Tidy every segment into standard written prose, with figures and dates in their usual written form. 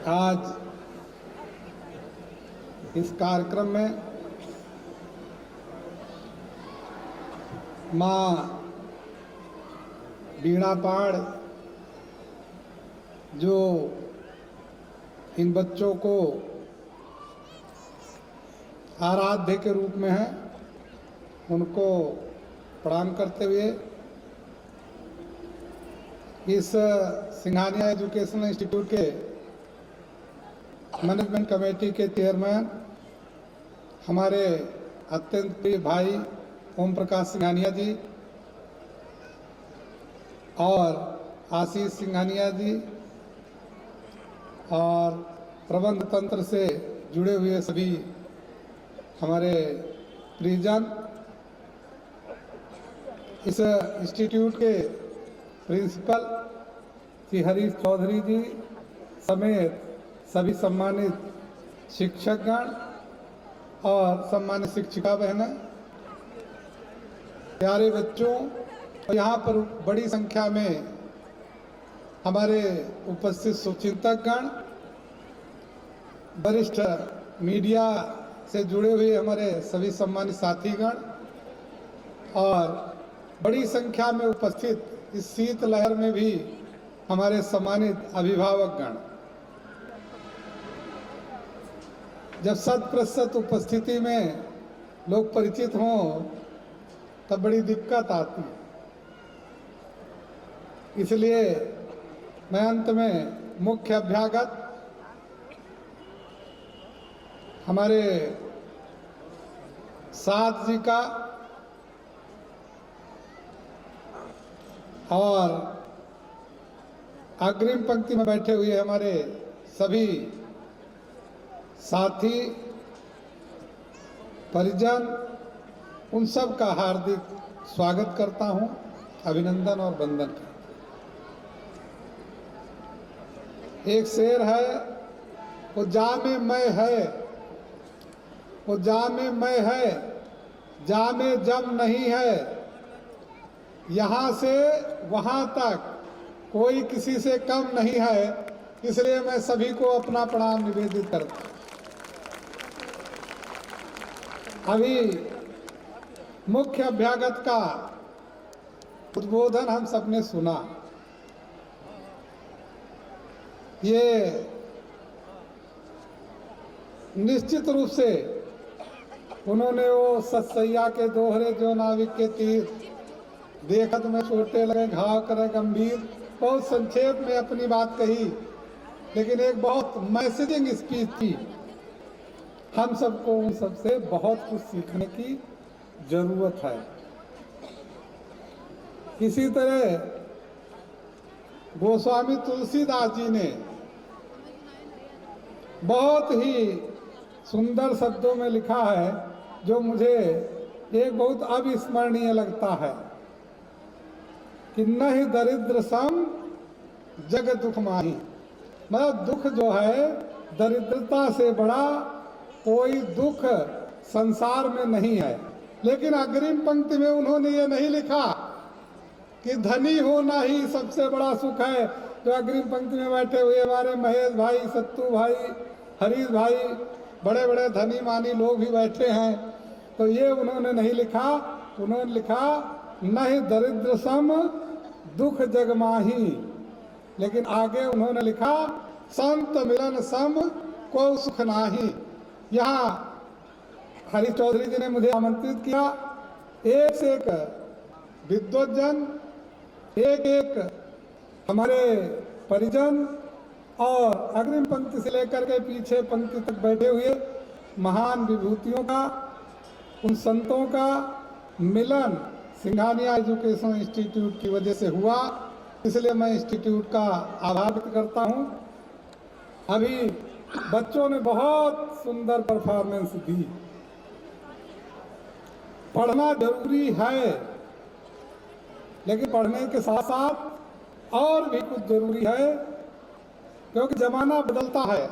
आज इस कार्यक्रम में माँ बीणा पाड़ जो इन बच्चों को आराध्य के रूप में है, उनको प्रणाम करते हुए इस सिंघानिया एजुकेशनल इंस्टीट्यूट के मैनेजमेंट कमेटी के चेयरमैन हमारे अत्यंत प्रिय भाई ओम प्रकाश सिंघानिया जी और आशीष सिंघानिया जी और प्रबंध तंत्र से जुड़े हुए सभी हमारे प्रियजन, इस इंस्टीट्यूट के प्रिंसिपल श्री हरीश चौधरी जी समेत सभी सम्मानित शिक्षकगण और सम्मानित शिक्षिका बहनें, प्यारे बच्चों, और यहाँ पर बड़ी संख्या में हमारे उपस्थित शुभचिंतकगण, वरिष्ठ मीडिया से जुड़े हुए हमारे सभी सम्मानित साथीगण और बड़ी संख्या में उपस्थित इस शीत लहर में भी हमारे सम्मानित अभिभावकगण, जब 100% उपस्थिति में लोग परिचित हों तब बड़ी दिक्कत आती है। इसलिए मैं अंत में मुख्य अभ्यागत हमारे साथ जी का और अग्रिम पंक्ति में बैठे हुए हमारे सभी साथी परिजन, उन सब का हार्दिक स्वागत करता हूं, अभिनंदन और वंदन करता हूं। एक शेर है, वो जामे मैं है, वो जामे मैं है, जामे जम नहीं है, यहाँ से वहाँ तक कोई किसी से कम नहीं है, इसलिए मैं सभी को अपना प्रणाम निवेदित करता हूँ। अभी मुख्य अभ्यागत का उद्बोधन हम सबने सुना। ये निश्चित रूप से उन्होंने वो सतसैया के दोहरे जो नाविक के तीर देखत में छोटे लगे घाव करे गंभीर, बहुत संक्षेप में अपनी बात कही, लेकिन एक बहुत मैसेजिंग स्पीच थी। हम सबको उन सबसे बहुत कुछ सीखने की जरूरत है। इसी तरह गोस्वामी तुलसीदास जी ने बहुत ही सुंदर शब्दों में लिखा है, जो मुझे एक बहुत अविस्मरणीय लगता है कि नहीं दरिद्र सम जग दुख माही। मतलब दुख जो है, दरिद्रता से बड़ा कोई दुख संसार में नहीं है। लेकिन अग्रिम पंक्ति में उन्होंने ये नहीं लिखा कि धनी होना ही सबसे बड़ा सुख है। जो अग्रिम पंक्ति में बैठे हुए हमारे महेश भाई, सत्तू भाई, हरीश भाई, बड़े बड़े धनी मानी लोग भी बैठे हैं, तो ये उन्होंने नहीं लिखा। उन्होंने लिखा नहीं दरिद्र सम दुख जग माही, लेकिन आगे उन्होंने लिखा संत मिलन सम को सुख नाही। यहाँ हरीश चौधरी जी ने मुझे आमंत्रित किया, एक से एक विद्वज्जन, एक एक हमारे परिजन और अग्रिम पंक्ति से लेकर के पीछे पंक्ति तक बैठे हुए महान विभूतियों का, उन संतों का मिलन सिंघानिया एजुकेशन इंस्टीट्यूट की वजह से हुआ। इसलिए मैं इंस्टीट्यूट का आभार व्यक्त करता हूँ। अभी बच्चों ने बहुत सुंदर परफॉर्मेंस दी। पढ़ना जरूरी है, लेकिन पढ़ने के साथ साथ और भी कुछ जरूरी है, क्योंकि जमाना बदलता है,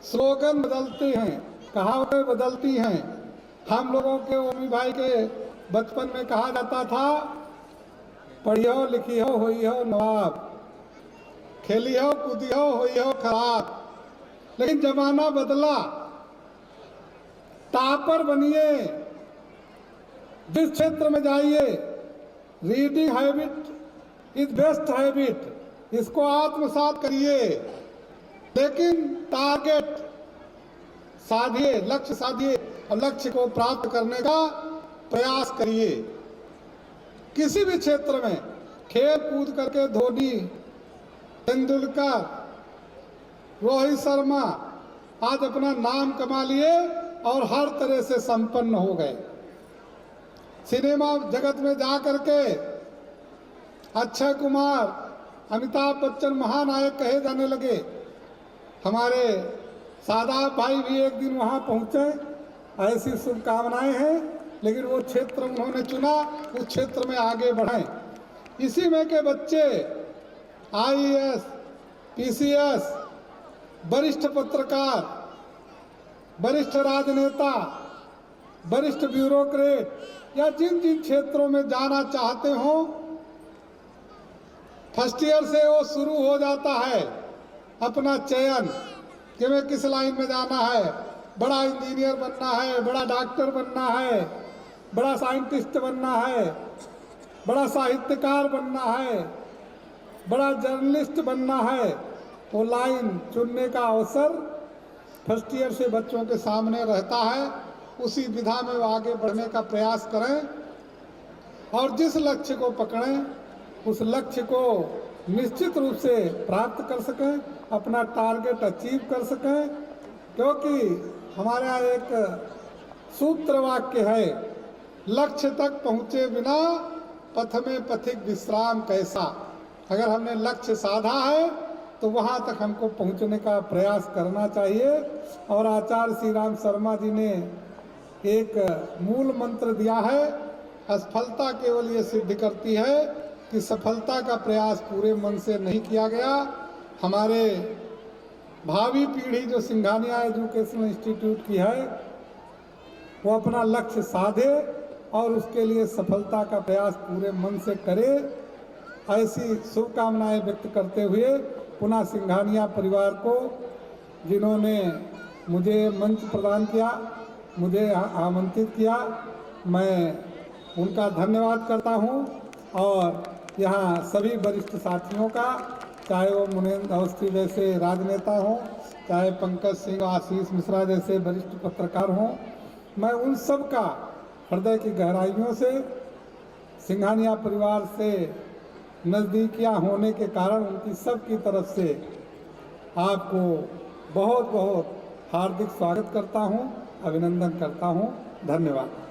स्लोगन बदलते हैं, कहावतें बदलती हैं। हम लोगों के ओमी भाई के बचपन में कहा जाता था, पढ़ियो लिखियो होइयो नवाब, खेलियो कूदियो होइयो खराब। लेकिन जमाना बदला, टॉपर बनिए, जिस क्षेत्र में जाइए, reading habit is best habit, इसको आत्मसात करिए, लेकिन टारगेट साधिए, लक्ष्य साधिए और लक्ष्य को प्राप्त करने का प्रयास करिए। किसी भी क्षेत्र में खेल कूद करके धोनी, तेंदुलकर, रोहित शर्मा आज अपना नाम कमा लिए और हर तरह से संपन्न हो गए। सिनेमा जगत में जा करके अक्षय कुमार, अमिताभ बच्चन महानायक कहे जाने लगे। हमारे शादाब भाई भी एक दिन वहां पहुंचे, ऐसी शुभकामनाएं हैं, लेकिन वो क्षेत्र उन्होंने चुना, उस क्षेत्र में आगे बढ़े। इसी में के बच्चे आईएएस, पीसीएस, वरिष्ठ पत्रकार, वरिष्ठ राजनेता, वरिष्ठ ब्यूरोक्रेट या जिन जिन क्षेत्रों में जाना चाहते हो, फर्स्ट ईयर से वो शुरू हो जाता है अपना चयन कि मैं किस लाइन में जाना है। बड़ा इंजीनियर बनना है, बड़ा डॉक्टर बनना है, बड़ा साइंटिस्ट बनना है, बड़ा साहित्यकार बनना है, बड़ा जर्नलिस्ट बनना है। वो लाइन चुनने का अवसर फर्स्ट ईयर से बच्चों के सामने रहता है। उसी विधा में वो आगे बढ़ने का प्रयास करें और जिस लक्ष्य को पकड़ें, उस लक्ष्य को निश्चित रूप से प्राप्त कर सकें, अपना टारगेट अचीव कर सकें। क्योंकि हमारे यहाँ एक सूत्र वाक्य है, लक्ष्य तक पहुँचे बिना पथ में पथिक विश्राम कैसा। अगर हमने लक्ष्य साधा है तो वहाँ तक हमको पहुँचने का प्रयास करना चाहिए। और आचार्य श्री राम शर्मा जी ने एक मूल मंत्र दिया है, असफलता केवल ये सिद्ध करती है कि सफलता का प्रयास पूरे मन से नहीं किया गया। हमारे भावी पीढ़ी जो सिंघानिया एजुकेशनल इंस्टीट्यूट की है, वो अपना लक्ष्य साधे और उसके लिए सफलता का प्रयास पूरे मन से करे। ऐसी शुभकामनाएं व्यक्त करते हुए पुनः सिंघानिया परिवार को, जिन्होंने मुझे मंच प्रदान किया, मुझे आमंत्रित किया, मैं उनका धन्यवाद करता हूं। और यहाँ सभी वरिष्ठ साथियों का, चाहे वो मुनेंद्र अवस्थी जैसे राजनेता हों, चाहे पंकज सिंह, आशीष मिश्रा जैसे वरिष्ठ पत्रकार हों, मैं उन सब का हृदय की गहराइयों से, सिंघानिया परिवार से नज़दीकियाँ होने के कारण उनकी सब की तरफ से आपको बहुत बहुत हार्दिक स्वागत करता हूँ, अभिनंदन करता हूँ। धन्यवाद।